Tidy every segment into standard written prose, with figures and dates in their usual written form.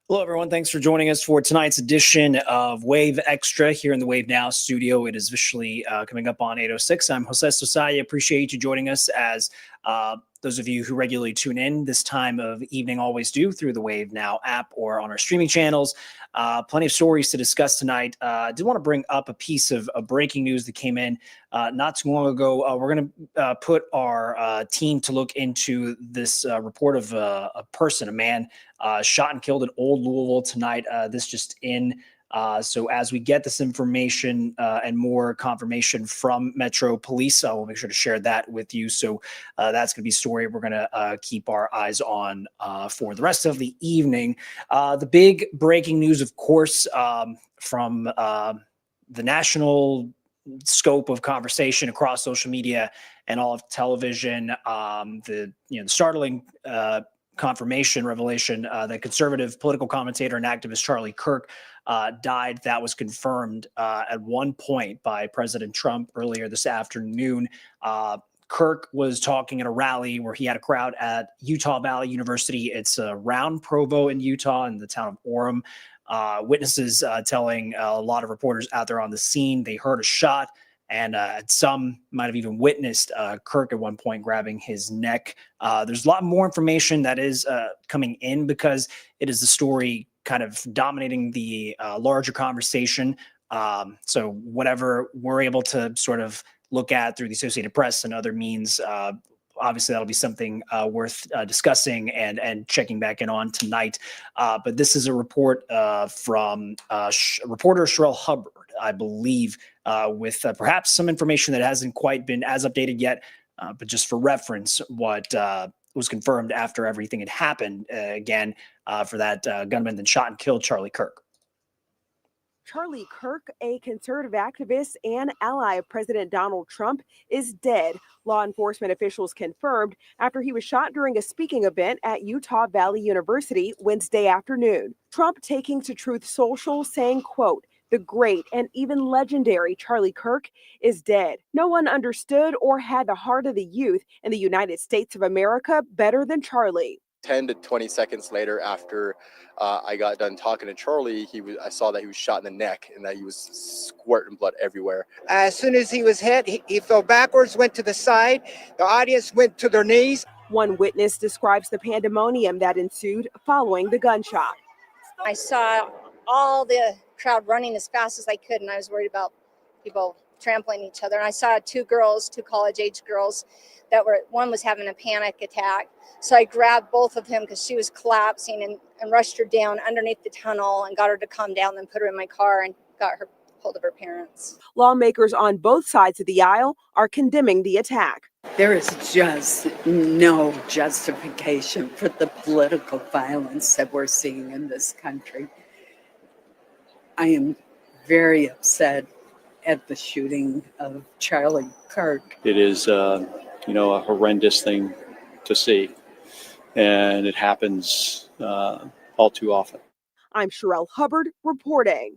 Hello, everyone. Thanks for joining us for tonight's edition of Wave Extra here in the Wave Now studio. It is officially coming up on 8:06. I'm Jose Sosaya. Appreciate you joining us, as those of you who regularly tune in this time of evening always do through the Wave Now app or on our streaming channels. Plenty of stories to discuss tonight. I did want to bring up a piece of breaking news that came in not too long ago. We're going to put our team to look into this report of a person, a man, shot and killed in Old Louisville tonight. This just in. So as we get this information and more confirmation from Metro Police, we'll make sure to share that with you. So that's going to be a story we're going to keep our eyes on for the rest of the evening. The big breaking news, of course, from the national scope of conversation across social media and all of television, the startling confirmation revelation that conservative political commentator and activist Charlie Clerk died. That was confirmed at one point by President Trump earlier this afternoon. Clerk was talking at a rally where he had a crowd at Utah Valley University. It's around Provo in Utah in the town of Orem. Witnesses telling a lot of reporters out there on the scene they heard a shot, and some might have even witnessed Clerk at one point grabbing his neck. There's a lot more information that is coming in because it is the story kind of dominating the larger conversation. So whatever we're able to sort of look at through the Associated Press and other means, obviously that'll be something worth discussing and checking back in on tonight. But this is a report from reporter Sherelle Hubbard, I believe, with perhaps some information that hasn't quite been as updated yet, but just for reference, what was confirmed after everything had happened again for that gunman that shot and killed Charlie Clerk. Charlie Clerk, a conservative activist and ally of President Donald Trump, is dead, law enforcement officials confirmed after he was shot during a speaking event at Utah Valley University Wednesday afternoon. Trump taking to Truth Social saying, quote, "The great and even legendary Charlie Clerk is dead. No one understood or had the heart of the youth in the United States of America better than Charlie." 10 to 20 seconds later, after I got done talking to Charlie, I saw that he was shot in the neck and that he was squirting blood everywhere. As soon as he was hit, he fell backwards, went to the side. The audience went to their knees. One witness describes the pandemonium that ensued following the gunshot. I saw all the crowd running as fast as I could, and I was worried about people trampling each other. And I saw two college-age girls one was having a panic attack. So I grabbed both of them because she was collapsing and rushed her down underneath the tunnel and got her to calm down, then put her in my car and got her hold of her parents. Lawmakers on both sides of the aisle are condemning the attack. There is just no justification for the political violence that we're seeing in this country. I am very upset at the shooting of Charlie Clerk. It is, a horrendous thing to see, and it happens all too often. I'm Sherelle Hubbard reporting.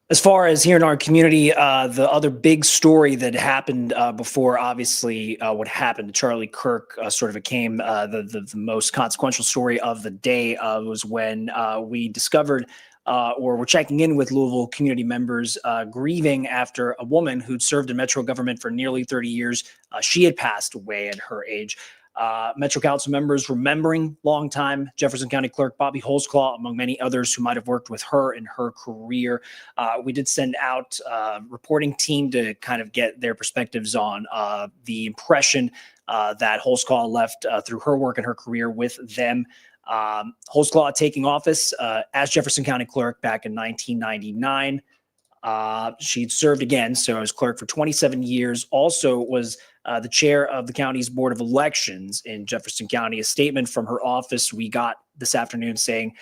As far as here in our community, the other big story that happened before, obviously, what happened to Charlie Clerk sort of became the most consequential story of the day was when we discovered or we're checking in with Louisville community members grieving after a woman who'd served in Metro government for nearly 30 years. She had passed away at her age. Metro Council members remembering longtime Jefferson County Clerk Bobby Holzclaw, among many others who might have worked with her in her career. We did send out a reporting team to kind of get their perspectives on the impression that Holzclaw left through her work and her career with them. Holzclaw taking office as Jefferson County Clerk back in 1999. She'd served again, so as clerk for 27 years. Also was the chair of the county's Board of Elections in Jefferson County. A statement from her office we got this afternoon saying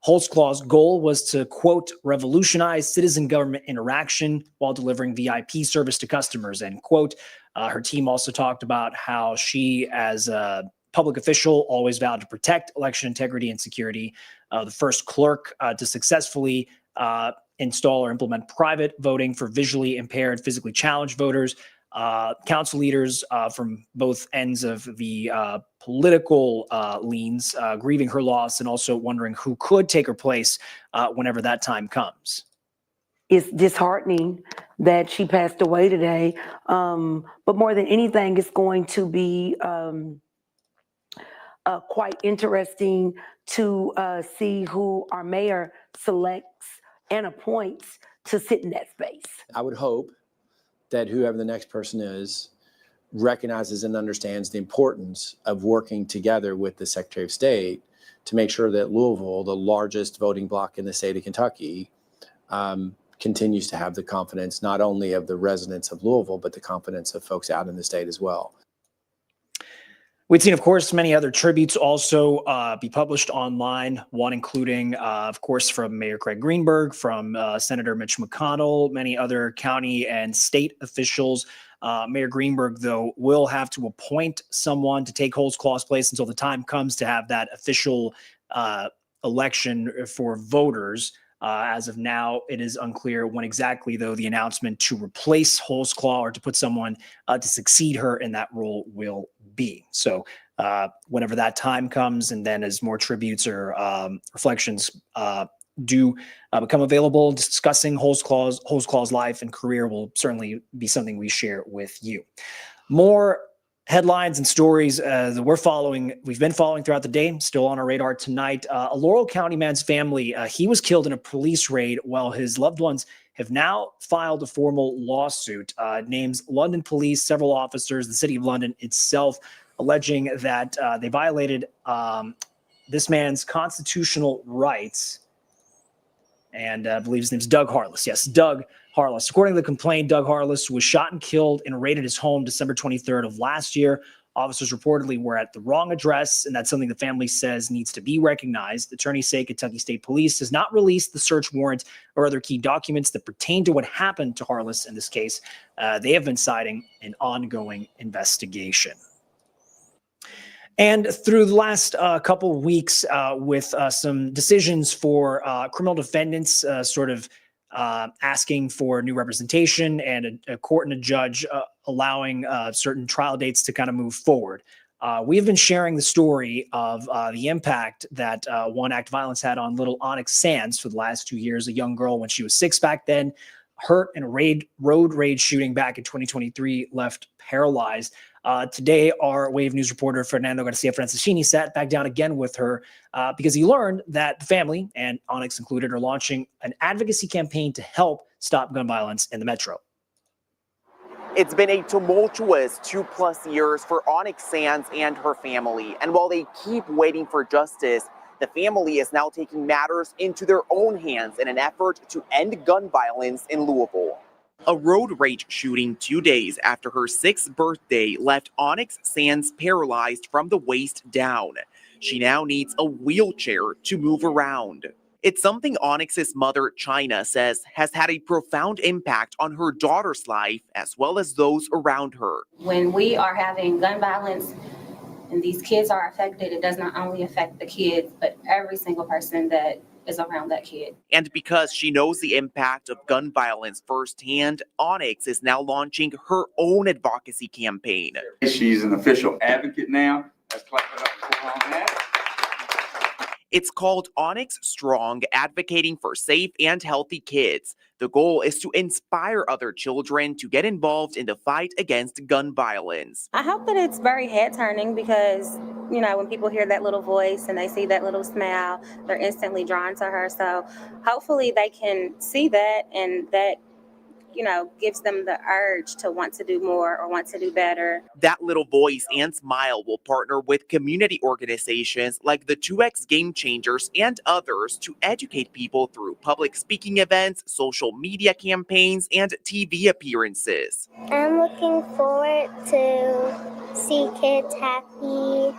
Holtzclaw's goal was to, quote, revolutionize citizen government interaction while delivering VIP service to customers, end quote. Her team also talked about how she, as a public official, always vowed to protect election integrity and security. The first clerk to successfully install or implement private voting for visually impaired, physically challenged voters. Council leaders from both ends of the political leans grieving her loss and also wondering who could take her place whenever that time comes. It's disheartening that she passed away today, but more than anything, it's going to be quite interesting to see who our mayor selects and appoints to sit in that space. I would hope that whoever the next person is recognizes and understands the importance of working together with the Secretary of State to make sure that Louisville, the largest voting bloc in the state of Kentucky, continues to have the confidence not only of the residents of Louisville, but the confidence of folks out in the state as well. We'd seen, of course, many other tributes also be published online, one including, of course, from Mayor Craig Greenberg, from Senator Mitch McConnell, many other county and state officials. Mayor Greenberg, though, will have to appoint someone to take Holtzclaw's place until the time comes to have that official election for voters. As of now, it is unclear when exactly, though, the announcement to replace Holtzclaw or to put someone to succeed her in that role will be. So whenever that time comes, and then as more tributes or reflections do become available, discussing Holtzclaw's life and career will certainly be something we share with you. More headlines and stories that we've been following throughout the day, still on our radar tonight. A Laurel County man's family, he was killed in a police raid while his loved ones have now filed a formal lawsuit. Names London police, several officers, the city of London itself, alleging that they violated this man's constitutional rights. And I believe his name's Doug Harless. Yes, Doug Harless. According to the complaint, Doug Harless was shot and killed and raided his home December 23rd of last year. Officers reportedly were at the wrong address, and that's something the family says needs to be recognized. Attorneys say Kentucky State Police has not released the search warrant or other key documents that pertain to what happened to Harless in this case. They have been citing an ongoing investigation. And through the last couple of weeks with some decisions for criminal defendants asking for new representation and a court and a judge allowing certain trial dates to kind of move forward. We have been sharing the story of the impact that one act of violence had on little Onyx Sands for the last 2 years, a young girl when she was 6 back then, hurt in a road rage shooting back in 2023, left paralyzed. Today, our Wave News reporter, Fernando Garcia Francescini, sat back down again with her because he learned that the family, and Onyx included, are launching an advocacy campaign to help stop gun violence in the metro. It's been a tumultuous 2+ years for Onyx Sands and her family. And while they keep waiting for justice, the family is now taking matters into their own hands in an effort to end gun violence in Louisville. A road rage shooting 2 days after her 6th birthday left Onyx Sands paralyzed from the waist down. She now needs a wheelchair to move around. It's something Onyx's mother, China, says has had a profound impact on her daughter's life as well as those around her. When we are having gun violence and these kids are affected, it does not only affect the kids, but every single person that is around that kid. And because she knows the impact of gun violence firsthand, Onyx is now launching her own advocacy campaign. She's an official advocate now. Let's clap it up for her on that. It's called Onyx Strong, advocating for safe and healthy kids. The goal is to inspire other children to get involved in the fight against gun violence. I hope that it's very head-turning because, you know, when people hear that little voice and they see that little smile, they're instantly drawn to her. So hopefully they can see that, and that, you know, gives them the urge to want to do more or want to do better. That little voice and smile will partner with community organizations like the 2X Game Changers and others to educate people through public speaking events, social media campaigns, and TV appearances. I'm looking forward to see kids happy,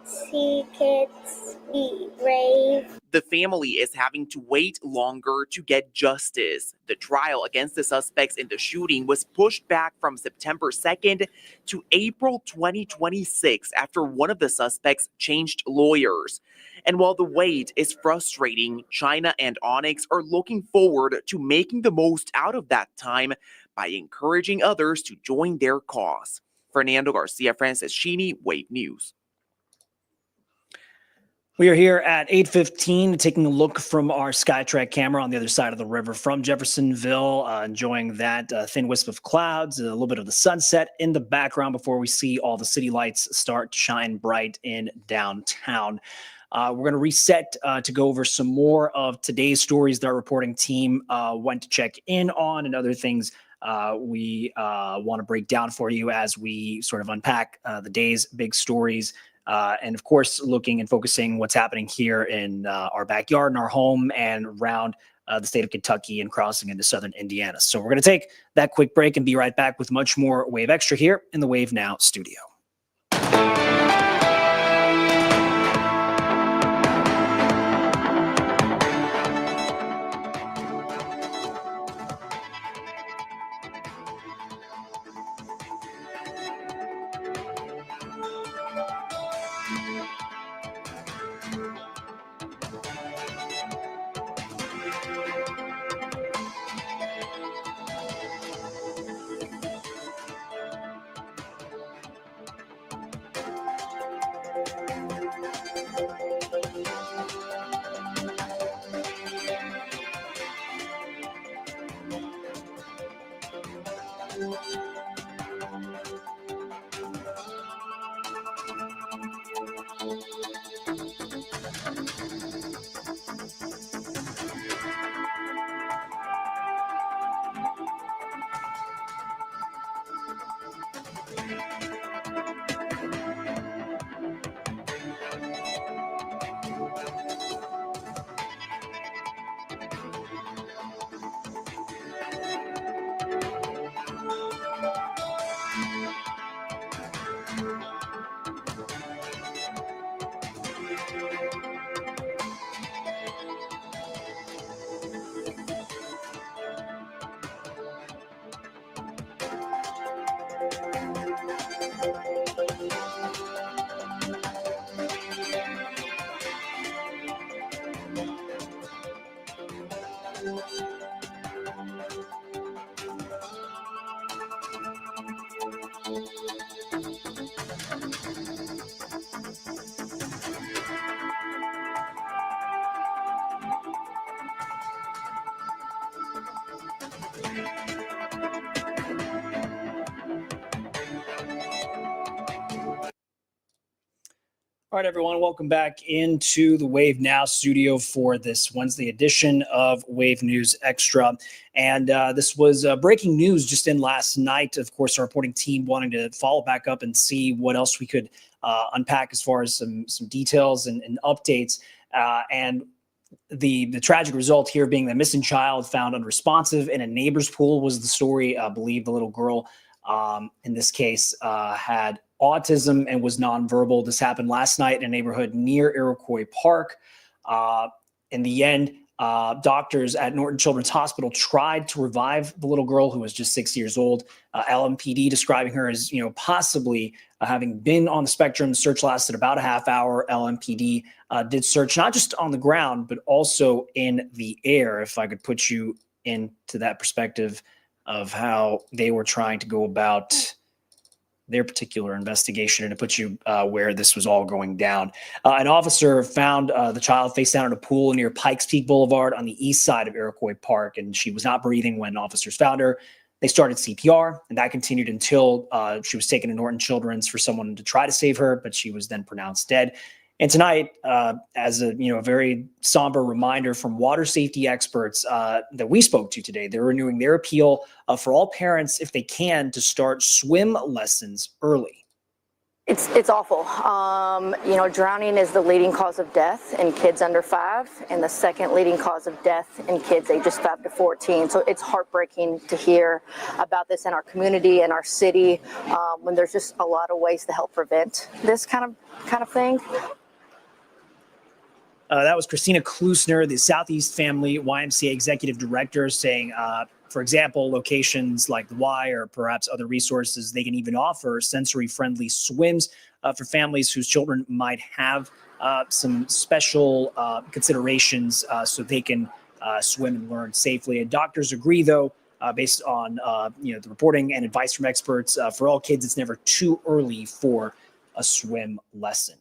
see kids be brave. The family is having to wait longer to get justice. The trial against the suspects in the shooting was pushed back from September 2nd to April 2026 after one of the suspects changed lawyers. And while the wait is frustrating, China and Onyx are looking forward to making the most out of that time by encouraging others to join their cause. Fernando Garcia Franceschini, Wave News. We are here at 8:15, taking a look from our Skytrack camera on the other side of the river from Jeffersonville, enjoying that thin wisp of clouds, a little bit of the sunset in the background before we see all the city lights start to shine bright in downtown. We're going to reset to go over some more of today's stories that our reporting team went to check in on and other things we want to break down for you as we sort of unpack the day's big stories. And of course, looking and focusing what's happening here in our backyard, in our home, and around the state of Kentucky and crossing into southern Indiana. So we're going to take that quick break and be right back with much more Wave Extra here in the Wave Now studio. All right, everyone, welcome back into the Wave Now studio for this Wednesday edition of Wave News Extra. And this was breaking news just in last night. Of course, our reporting team wanting to follow back up and see what else we could unpack as far as some details and updates. And the tragic result here being the missing child found unresponsive in a neighbor's pool was the story. I believe the little girl in this case had autism and was nonverbal. This happened last night in a neighborhood near Iroquois Park. In the end, doctors at Norton Children's Hospital tried to revive the little girl who was just 6 years old. LMPD describing her as, possibly having been on the spectrum. The search lasted about a half hour. LMPD did search not just on the ground, but also in the air. If I could put you into that perspective of how they were trying to go about their particular investigation and to put you where this was all going down. An officer found the child face down in a pool near Pikes Peak Boulevard on the east side of Iroquois Park, and she was not breathing when officers found her. They started CPR, and that continued until she was taken to Norton Children's for someone to try to save her, but she was then pronounced dead. And tonight, as a very somber reminder from water safety experts that we spoke to today, they're renewing their appeal for all parents, if they can, to start swim lessons early. It's awful. Drowning is the leading cause of death in kids under 5, and the second leading cause of death in kids ages 5 to 14. So it's heartbreaking to hear about this in our community and our city, when there's just a lot of ways to help prevent this kind of thing. That was Christina Klusner, the Southeast Family YMCA Executive Director, saying, for example, locations like the Y or perhaps other resources, they can even offer sensory-friendly swims for families whose children might have some special considerations so they can swim and learn safely. And doctors agree, though, based on the reporting and advice from experts, for all kids, it's never too early for a swim lesson.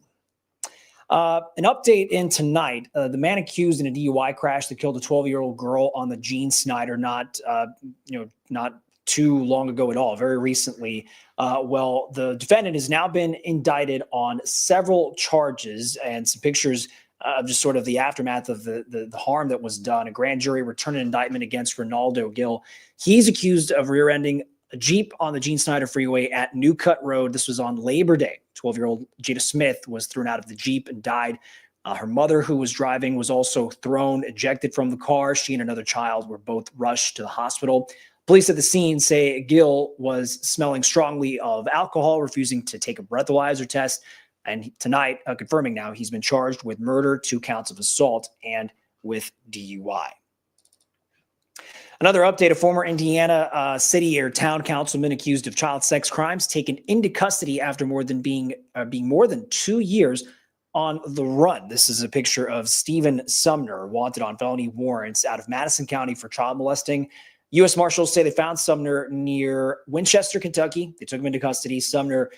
An update in tonight, the man accused in a DUI crash that killed a 12-year-old girl on the Gene Snyder not too long ago at all, very recently. The defendant has now been indicted on several charges, and some pictures of just sort of the aftermath of the harm that was done. A grand jury returned an indictment against Ronaldo Gill. He's accused of rear-ending a Jeep on the Gene Snyder Freeway at New Cut Road. This was on Labor Day. 12-year-old Jada Smith was thrown out of the Jeep and died. Her mother, who was driving, was also ejected from the car. She and another child were both rushed to the hospital. Police at the scene say Gill was smelling strongly of alcohol, refusing to take a breathalyzer test. And tonight, confirming now, he's been charged with murder, 2 counts of assault, and with DUI. Another update, a former Indiana city or town councilman accused of child sex crimes taken into custody after being more than 2 years on the run. This is a picture of Stephen Sumner, wanted on felony warrants out of Madison County for child molesting. U.S. Marshals say they found Sumner near Winchester, Kentucky. They took him into custody. Sumner,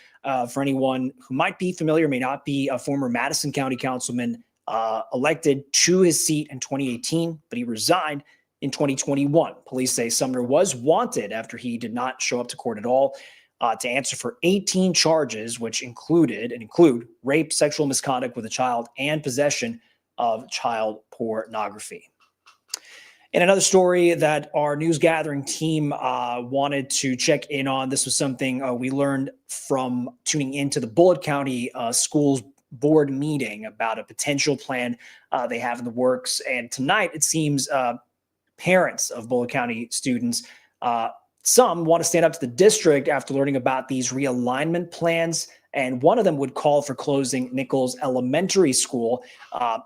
for anyone who might be familiar, may not be, a former Madison County councilman elected to his seat in 2018, but he resigned in 2021. Police say Sumner was wanted after he did not show up to court at all to answer for 18 charges, which include rape, sexual misconduct with a child, and possession of child pornography. In another story that our news gathering team wanted to check in on, this was something we learned from tuning into the Bullitt County Schools Board meeting about a potential plan they have in the works. And tonight, it seems parents of Bullitt County students, some want to stand up to the district after learning about these realignment plans. And one of them would call for closing Nichols Elementary School.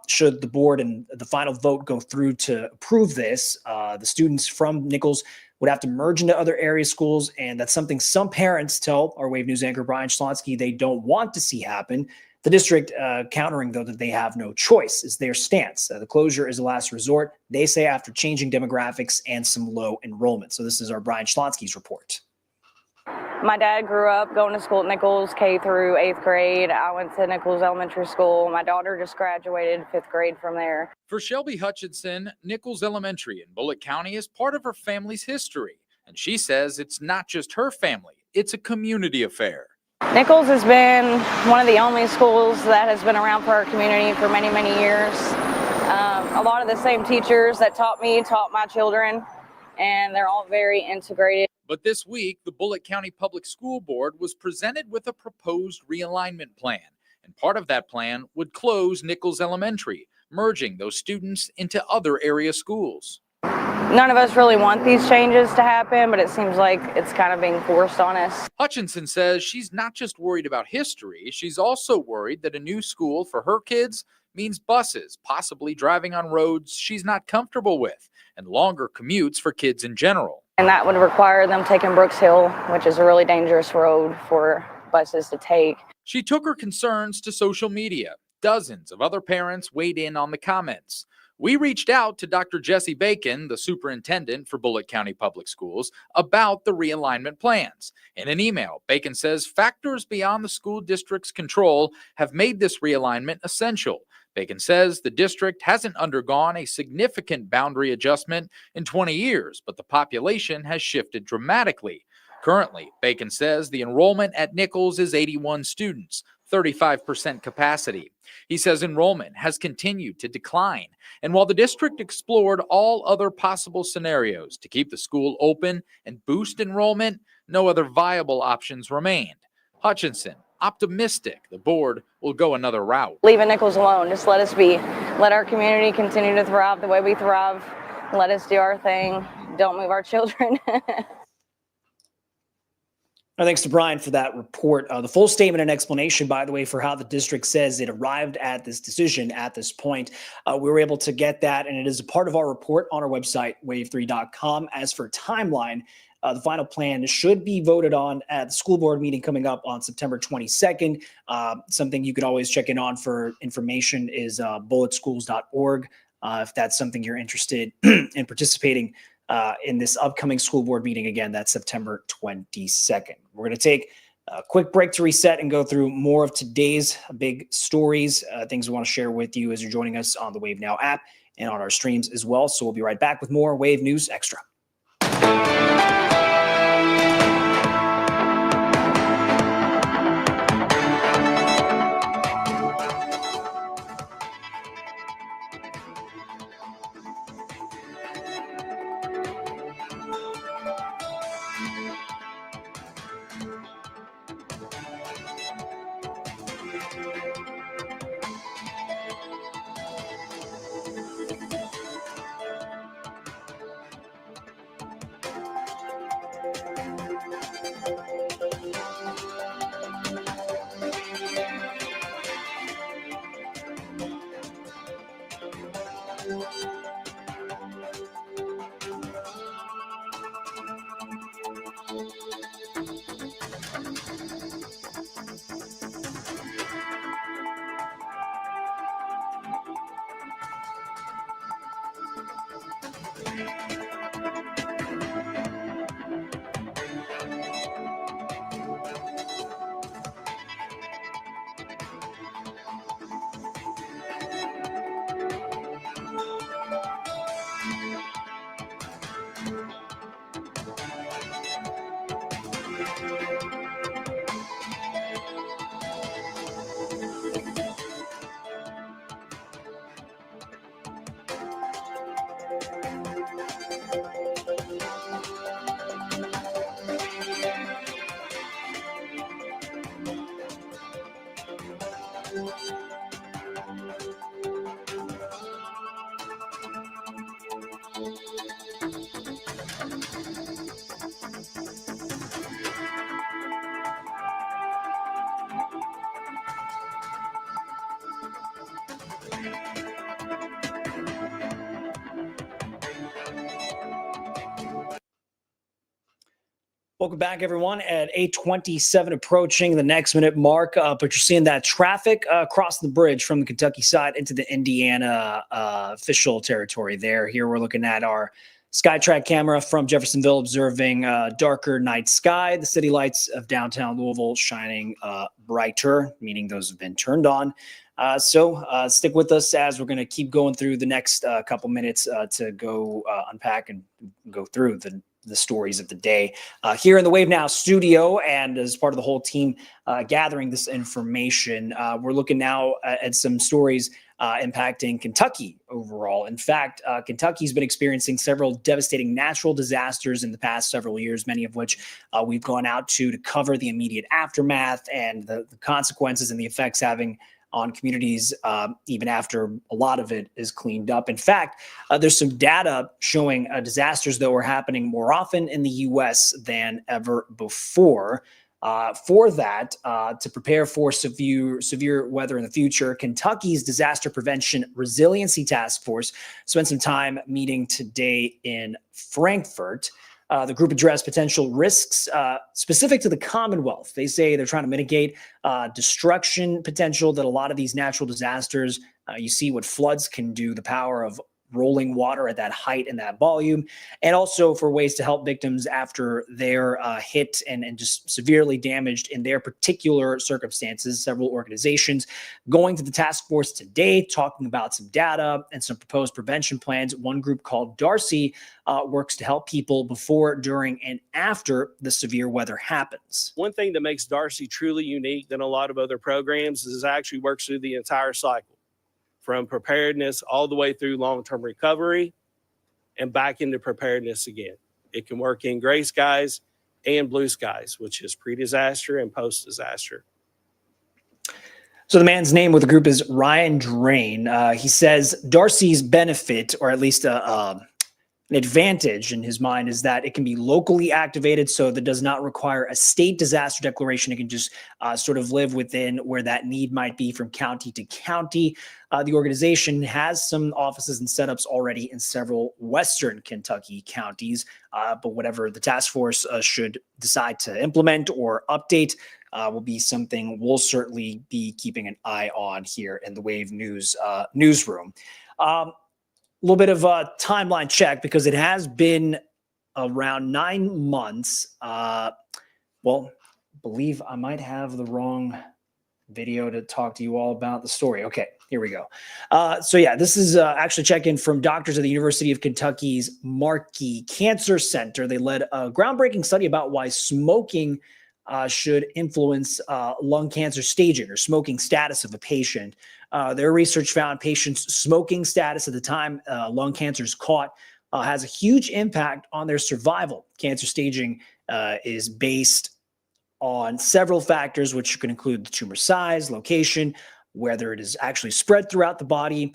Should the board and the final vote go through to approve this, the students from Nichols would have to merge into other area schools. And that's something some parents tell our Wave News anchor Brian Schlonsky they don't want to see happen. The district countering, though, that they have no choice is their stance. The closure is a last resort, they say, after changing demographics and some low enrollment. So this is our Brian Schlonsky's report. My dad grew up going to school at Nichols K through 8th grade. I went to Nichols Elementary School. My daughter just graduated 5th grade from there. For Shelby Hutchinson, Nichols Elementary in Bullitt County is part of her family's history. And she says it's not just her family, it's a community affair. Nichols has been one of the only schools that has been around for our community for many, many years. A lot of the same teachers that taught my children, and they're all very integrated. But this week, the Bullitt County Public School Board was presented with a proposed realignment plan. And part of that plan would close Nichols Elementary, merging those students into other area schools. None of us really want these changes to happen, but it seems like it's kind of being forced on us. Hutchinson says she's not just worried about history, she's also worried that a new school for her kids means buses, possibly driving on roads she's not comfortable with, and longer commutes for kids in general. And that would require them taking Brooks Hill, which is a really dangerous road for buses to take. She took her concerns to social media. Dozens of other parents weighed in on the comments. We reached out to Dr. Jesse Bacon, the superintendent for Bullitt County Public Schools, about the realignment plans. In an email, Bacon says factors beyond the school district's control have made this realignment essential. Bacon says the district hasn't undergone a significant boundary adjustment in 20 years, but the population has shifted dramatically. Currently, Bacon says the enrollment at Nichols is 81 students, 35% capacity. He says enrollment has continued to decline. And while the district explored all other possible scenarios to keep the school open and boost enrollment, no other viable options remained. Hutchinson optimistic the board will go another route. Leaving Nichols alone. Just let us be. Let our community continue to thrive the way we thrive. Let us do our thing. Don't move our children. Thanks to Brian for that report. The full statement and explanation, by the way, for how the district says it arrived at this decision at this point, we were able to get that, and it is a part of our report on our website, wave3.com. As for timeline, the final plan should be voted on at the school board meeting coming up on September 22nd. Something you could always check in on for information is bulletschools.org. If that's something you're interested in participating in this upcoming school board meeting. Again, that's September 22nd. We're going to take a quick break to reset and go through more of today's big stories, things we want to share with you as you're joining us on the Wave Now app and on our streams as well. So we'll be right back with more Wave News Extra. Welcome back, everyone. At 8:27, approaching the next minute mark, but you're seeing that traffic across the bridge from the Kentucky side into the Indiana official territory there. Here we're looking at our SkyTrack camera from Jeffersonville, observing darker night sky. The city lights of downtown Louisville shining brighter, meaning those have been turned on. So stick with us as we're going to keep going through the next couple minutes to go unpack and go through the stories of the day here in the Wave Now studio. And as part of the whole team gathering this information, we're looking now at some stories impacting Kentucky overall. In fact, Kentucky's been experiencing several devastating natural disasters in the past several years, many of which we've gone out to cover the immediate aftermath and the consequences and the effects having on communities, even after a lot of it is cleaned up. In fact, there's some data showing disasters, though, are happening more often in the U.S. than ever before. For that, to prepare for severe weather in the future, Kentucky's Disaster Prevention Resiliency Task Force spent some time meeting today in Frankfurt. The group addressed potential risks specific to the Commonwealth. They say they're trying to mitigate destruction potential that a lot of these natural disasters, you see what floods can do, the power of rolling water at that height and that volume, and also for ways to help victims after they're hit and just severely damaged in their particular circumstances. Several organizations going to the task force today, talking about some data and some proposed prevention plans. One group called Darcy works to help people before, during, and after the severe weather happens. One thing that makes Darcy truly unique than a lot of other programs is it actually works through the entire cycle, from preparedness all the way through long-term recovery and back into preparedness again. It can work in gray skies and blue skies, which is pre-disaster and post-disaster. So the man's name with the group is Ryan Drain. He says Darcy's benefit, or at least an advantage in his mind, is that it can be locally activated, so that does not require a state disaster declaration. It can just sort of live within where that need might be from county to county. The organization has some offices and setups already in several Western Kentucky counties, but whatever the task force should decide to implement or update will be something we'll certainly be keeping an eye on here in the Wave News newsroom. A little bit of a timeline check because it has been around 9 months. Well, believe I might have the wrong video to talk to you all about the story. Okay, here we go. So yeah, this is actually check-in from doctors at the University of Kentucky's Markey Cancer Center. They led a groundbreaking study about why smoking should influence lung cancer staging or smoking status of a patient. Their research found patients' smoking status at the time lung cancer is caught has a huge impact on their survival. Cancer staging is based on several factors, which can include the tumor size, location, whether it is actually spread throughout the body.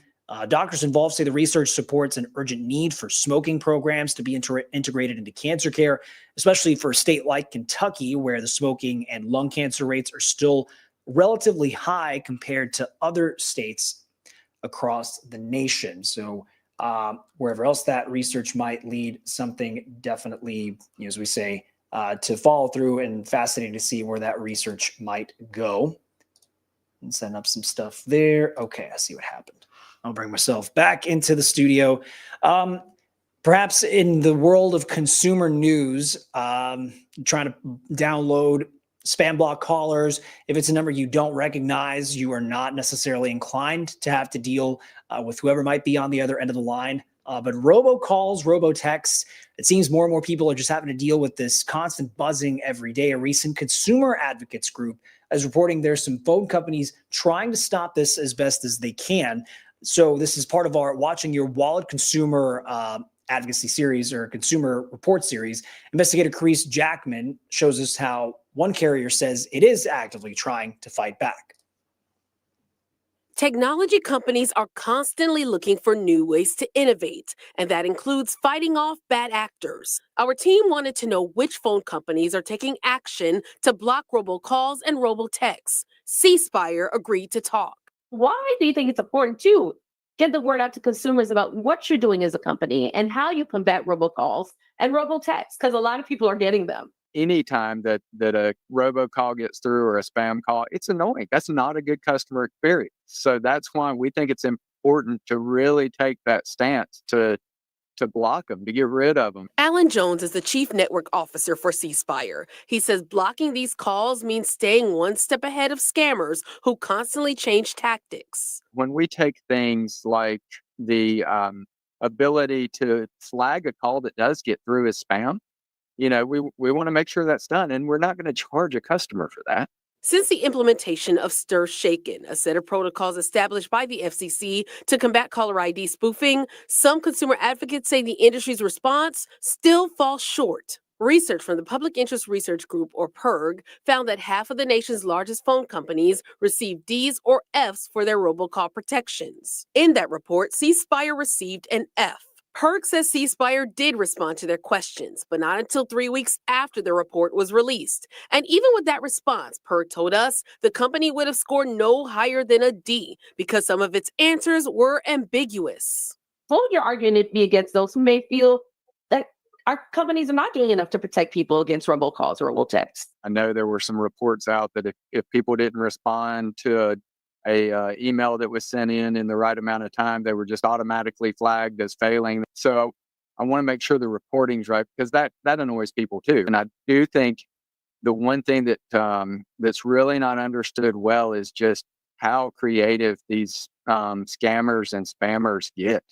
Doctors involved say the research supports an urgent need for smoking programs to be integrated into cancer care, especially for a state like Kentucky, where the smoking and lung cancer rates are still relatively high compared to other states across the nation. So wherever else that research might lead, something definitely, as we say, to follow through, and fascinating to see where that research might go. And send up some stuff there. Okay, I see what happened. I'll bring myself back into the studio. Perhaps in the world of consumer news, trying to download spam block callers. If it's a number you don't recognize, you are not necessarily inclined to have to deal with whoever might be on the other end of the line. But robocalls, robotexts, it seems more and more people are just having to deal with this constant buzzing every day. A recent consumer advocates group is reporting there's some phone companies trying to stop this as best as they can. So this is part of our Watching Your Wallet consumer advocacy series or consumer report series. Investigator Carice Jackman shows us how one carrier says it is actively trying to fight back. Technology companies are constantly looking for new ways to innovate, and that includes fighting off bad actors. Our team wanted to know which phone companies are taking action to block robocalls and robotexts. C Spire agreed to talk. Why do you think it's important to get the word out to consumers about what you're doing as a company and how you combat robocalls and robotexts? Because a lot of people are getting them. Anytime that a robocall gets through or a spam call, it's annoying. That's not a good customer experience. So that's why we think it's important to really take that stance to block them, to get rid of them. Alan Jones is the chief network officer for C Spire. He says blocking these calls means staying one step ahead of scammers who constantly change tactics. When we take things like the ability to flag a call that does get through as spam, we want to make sure that's done, and we're not going to charge a customer for that. Since the implementation of Stir Shaken, a set of protocols established by the FCC to combat caller ID spoofing, some consumer advocates say the industry's response still falls short. Research from the Public Interest Research Group, or PIRG, found that half of the nation's largest phone companies received Ds or Fs for their robocall protections. In that report, C Spire received an F. PIRG says C Spire did respond to their questions, but not until 3 weeks after the report was released. And even with that response, PIRG told us the company would have scored no higher than a D because some of its answers were ambiguous. Well, you're arguing it be against those who may feel that our companies are not doing enough to protect people against robocalls or robotexts. I know there were some reports out that if people didn't respond to a email that was sent in the right amount of time, they were just automatically flagged as failing. So I want to make sure the reporting's right, because that annoys people too. And I do think the one thing that that's really not understood well is just how creative these scammers and spammers get.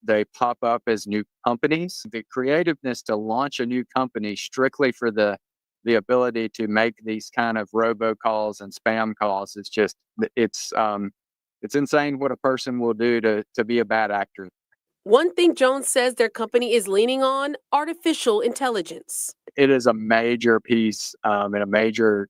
They pop up as new companies. The creativeness to launch a new company strictly for the ability to make these kind of robocalls and spam calls is just, it's insane what a person will do to be a bad actor. One thing Jones says their company is leaning on: artificial intelligence. It is a major piece and a major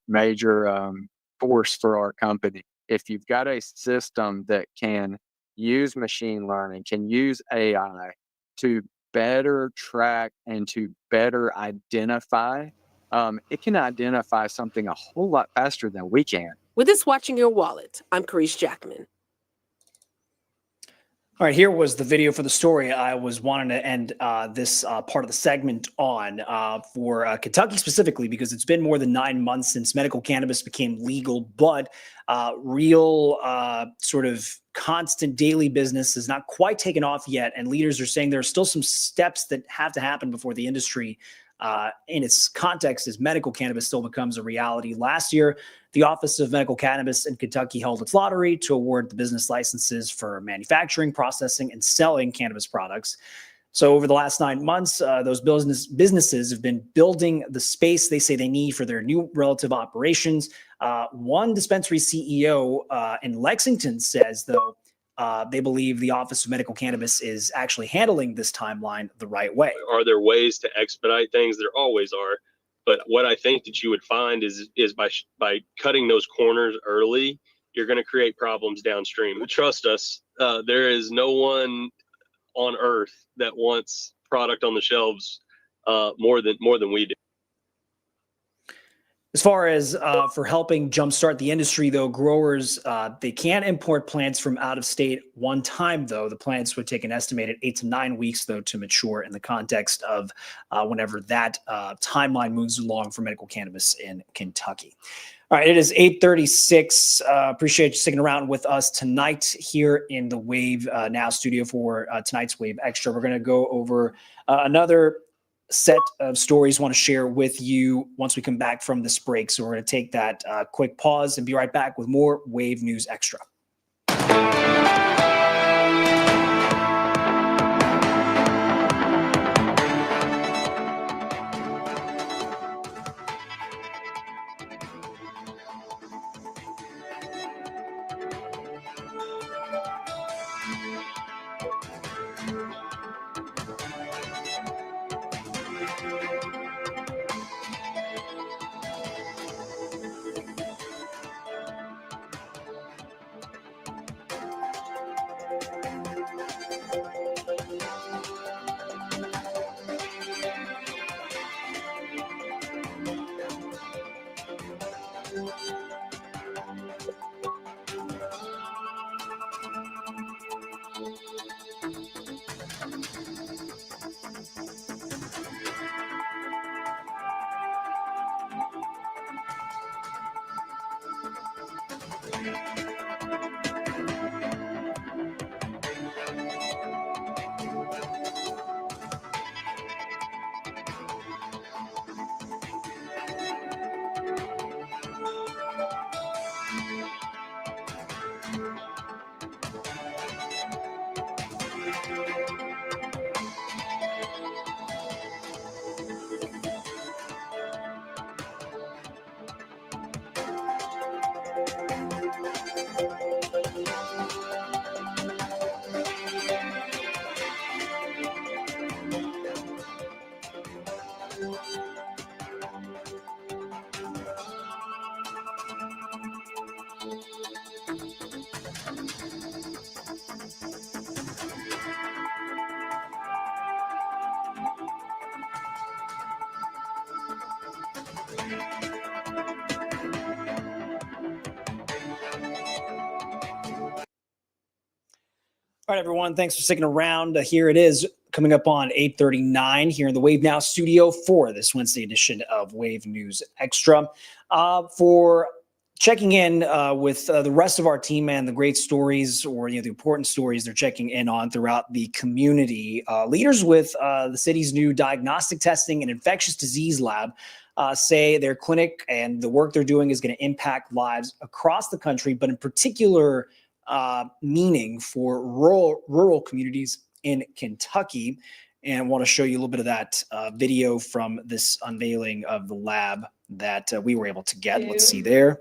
force for our company. If you've got a system that can use machine learning, can use AI to better track and to better identify, it can identify something a whole lot faster than we can. With this Watching Your Wallet, I'm Carice Jackman. All right, here was the video for the story I was wanting to end this part of the segment on for Kentucky specifically, because it's been more than 9 months since medical cannabis became legal, but real sort of constant daily business has not quite taken off yet. And leaders are saying there are still some steps that have to happen before the industry in its context as medical cannabis still becomes a reality. Last year, the Office of Medical Cannabis in Kentucky held its lottery to award the business licenses for manufacturing, processing, and selling cannabis products. So over the last 9 months, those businesses have been building the space they say they need for their new relative operations. One dispensary CEO in Lexington says, though, they believe the Office of Medical Cannabis is actually handling this timeline the right way. Are there ways to expedite things? There always are. But what I think that you would find is by cutting those corners early, you're going to create problems downstream. Trust us, there is no one on earth that wants product on the shelves more than we do. As far as for helping jumpstart the industry, though, growers, they can import plants from out of state one time, though. The plants would take an estimated 8 to 9 weeks, though, to mature in the context of whenever that timeline moves along for medical cannabis in Kentucky. All right, it is 8:36. Appreciate you sticking around with us tonight here in the Wave Now studio for tonight's Wave Extra. We're going to go over another set of stories I want to share with you once we come back from this break. So we're going to take that quick pause and be right back with more Wave News Extra. All right, everyone. Thanks for sticking around. Here it is coming up on 8:39 here in the Wave Now studio for this Wednesday edition of Wave News Extra. For checking in with the rest of our team and the great stories or the important stories they're checking in on throughout the community. Leaders with the city's new diagnostic testing and infectious disease lab say their clinic and the work they're doing is going to impact lives across the country, but in particular meaning for rural communities in Kentucky. And I want to show you a little bit of that video from this unveiling of the lab that we were able to get. Let's see there.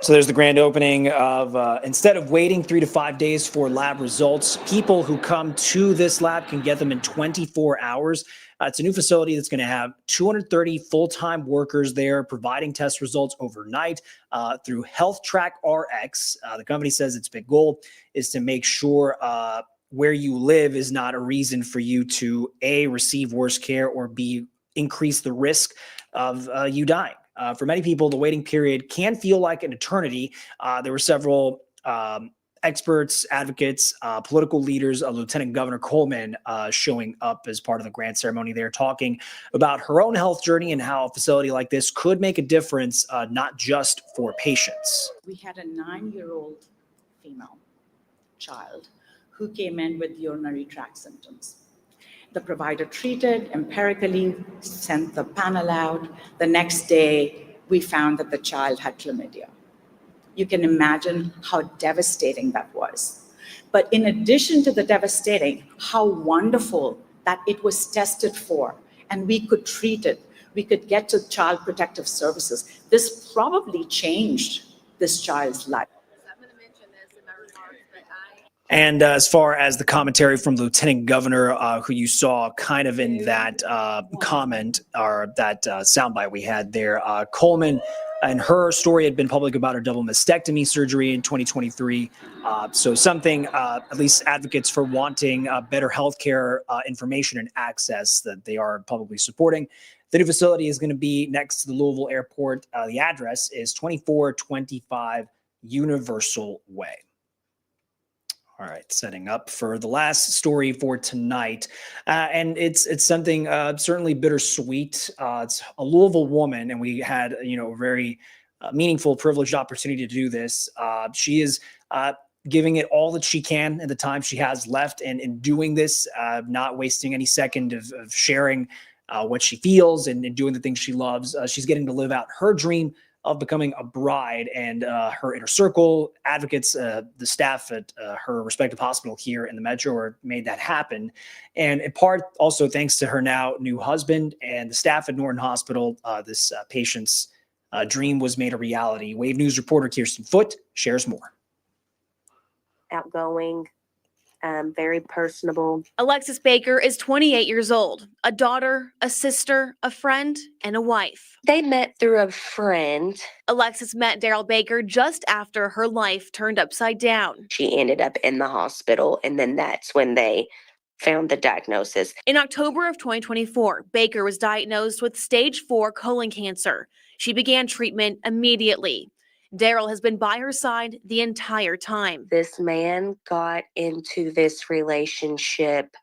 So there's the grand opening of, instead of waiting 3 to 5 days for lab results, people who come to this lab can get them in 24 hours. It's a new facility that's going to have 230 full-time workers there providing test results overnight through Health Track RX. The company says its big goal is to make sure where you live is not a reason for you to A, receive worse care, or B, increase the risk of you dying. For many people, the waiting period can feel like an eternity. There were several experts, advocates, political leaders, Lieutenant Governor Coleman showing up as part of the grand ceremony there, talking about her own health journey and how a facility like this could make a difference, not just for patients. We had a 9-year-old female child who came in with urinary tract symptoms. The provider treated empirically, sent the panel out. The next day, we found that the child had chlamydia. You can imagine how devastating that was. But in addition to the devastating, how wonderful that it was tested for and we could treat it. We could get to Child Protective Services. This probably changed this child's life. And as far as the commentary from Lieutenant Governor, who you saw kind of in that comment or that soundbite we had there, Coleman and her story had been public about her double mastectomy surgery in 2023. So something, at least advocates for wanting better healthcare information and access that they are publicly supporting. The new facility is going to be next to the Louisville Airport. The address is 2425 Universal Way. All right, setting up for the last story for tonight. And it's something certainly bittersweet. It's a Louisville woman, and we had, a very meaningful, privileged opportunity to do this. She is giving it all that she can in the time she has left, and in doing this, not wasting any second of sharing what she feels and doing the things she loves. She's getting to live out her dream of becoming a bride, and her inner circle, advocates, the staff at her respective hospital here in the metro made that happen. And in part, also thanks to her now new husband and the staff at Norton Hospital, this patient's dream was made a reality. Wave News reporter Kirsten Foote shares more. Outgoing, very personable. Alexis Baker is 28 years old, a daughter, a sister, a friend, and a wife. They met through a friend. Alexis met Daryl Baker just after her life turned upside down. She ended up in the hospital, and then that's when they found the diagnosis. In October of 2024, Baker was diagnosed with stage 4 colon cancer. She began treatment immediately. Daryl has been by her side the entire time. This man got into this relationship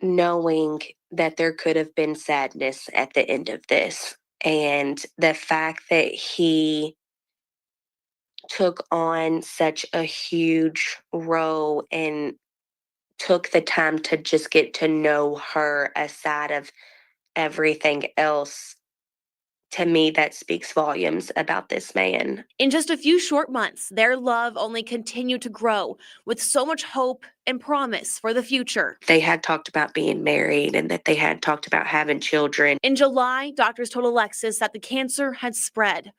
knowing that there could have been sadness at the end of this. And the fact that he took on such a huge role and took the time to just get to know her aside of everything else, to me, that speaks volumes about this man. In just a few short months, their love only continued to grow with so much hope and promise for the future. They had talked about being married and that they had talked about having children. In July, doctors told Alexis that the cancer had spread.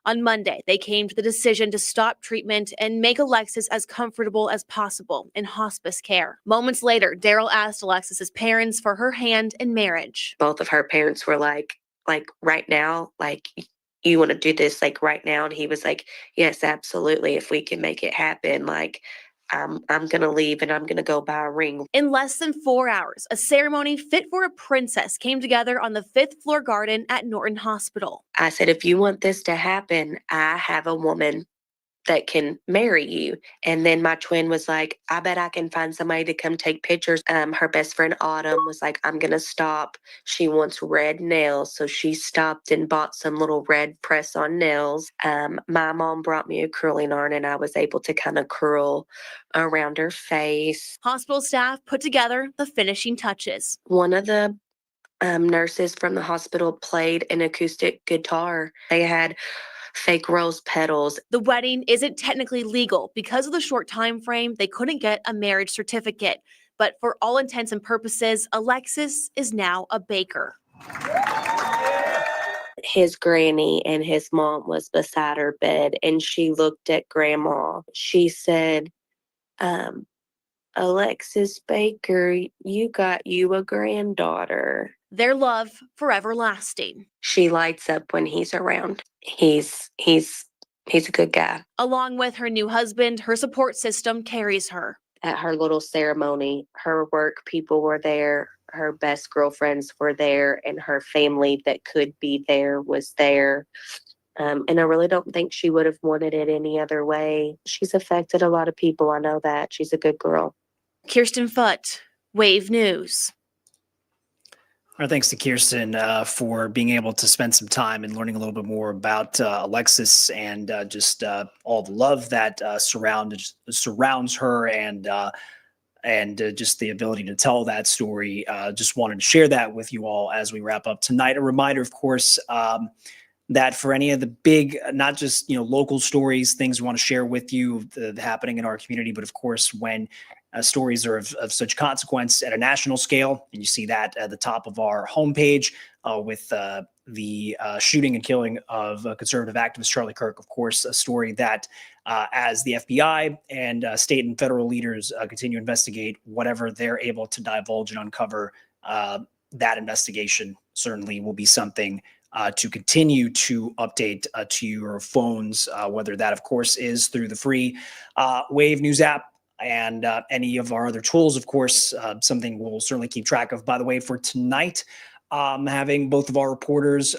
On Monday, they came to the decision to stop treatment and make Alexis as comfortable as possible in hospice care. Moments later, Daryl asked Alexis's parents for her hand in marriage. Both of her parents were like right now, you want to do this right now? And he was like, yes, absolutely. If we can make it happen, I'm going to leave and I'm going to go buy a ring. In less than 4 hours, a ceremony fit for a princess came together on the 5th floor garden at Norton Hospital. I said, if you want this to happen, I have a woman that can marry you. And then my twin was like, I bet I can find somebody to come take pictures. Her best friend Autumn was like, I'm going to stop. She wants red nails. So she stopped and bought some little red press-on nails. My mom brought me a curling iron and I was able to kind of curl around her face. Hospital staff put together the finishing touches. One of the nurses from the hospital played an acoustic guitar. They had fake rose petals. The wedding isn't technically legal because of the short time frame. They couldn't get a marriage certificate, but for all intents and purposes, Alexis is now a Baker. his granny and his mom was beside her bed, and she looked at grandma. She said, Alexis Baker, you got you a granddaughter. Their love forever lasting. She lights up when he's around. He's a good guy. Along with her new husband, her support system carries her. At her little ceremony, her work people were there, her best girlfriends were there, and her family that could be there was there. And I really don't think she would have wanted it any other way. She's affected a lot of people. I know that. She's a good girl. Kirsten Foote, Wave News. Our thanks to Kirsten for being able to spend some time and learning a little bit more about Alexis and just all the love that surrounds her and just the ability to tell that story. Just wanted to share that with you all as we wrap up tonight. A reminder, of course, that for any of the big, not just local stories, things we want to share with you happening in our community, but of course when stories are of such consequence at a national scale, and you see that at the top of our homepage with the shooting and killing of conservative activist Charlie Clerk, of course, a story that as the FBI and state and federal leaders continue to investigate whatever they're able to divulge and uncover, that investigation certainly will be something to continue to update to your phones, whether that, of course, is through the free Wave News app and any of our other tools, of course, something we'll certainly keep track of. By the way, for tonight, having both of our reporters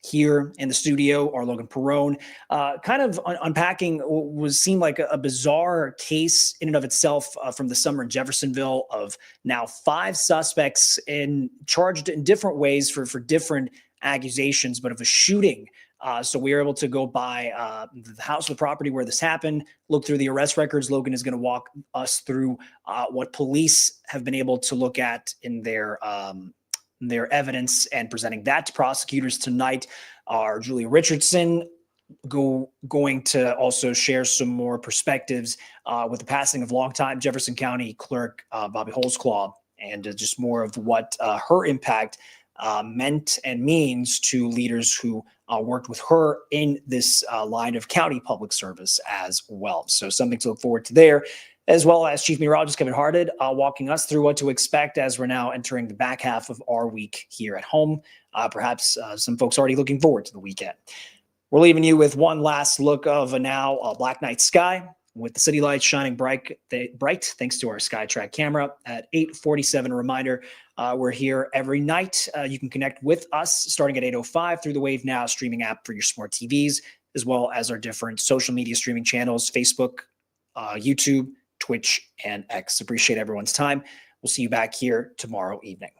here in the studio, our Logan Perrone, kind of unpacking what seemed like a bizarre case in and of itself from the summer in Jeffersonville of now 5 suspects charged in different ways for different accusations, but of a shooting. So we were able to go by the house, the property where this happened, look through the arrest records. Logan is going to walk us through what police have been able to look at in their evidence and presenting that to prosecutors tonight. Are Julia Richardson going to also share some more perspectives with the passing of longtime Jefferson County Clerk Bobby Holzclaw, and just more of what her impact meant and means to leaders who worked with her in this line of county public service as well. So something to look forward to there, as well as Chief Meteorologist Kevin Harded walking us through what to expect as we're now entering the back half of our week here at home. Perhaps some folks already looking forward to the weekend. We're leaving you with one last look of a now black night sky with the city lights shining bright thanks to our SkyTrack camera at 8:47. A reminder, we're here every night. You can connect with us starting at 8:05 through the Wave Now streaming app for your smart TVs, as well as our different social media streaming channels, Facebook, YouTube, Twitch, and X. Appreciate everyone's time. We'll see you back here tomorrow evening.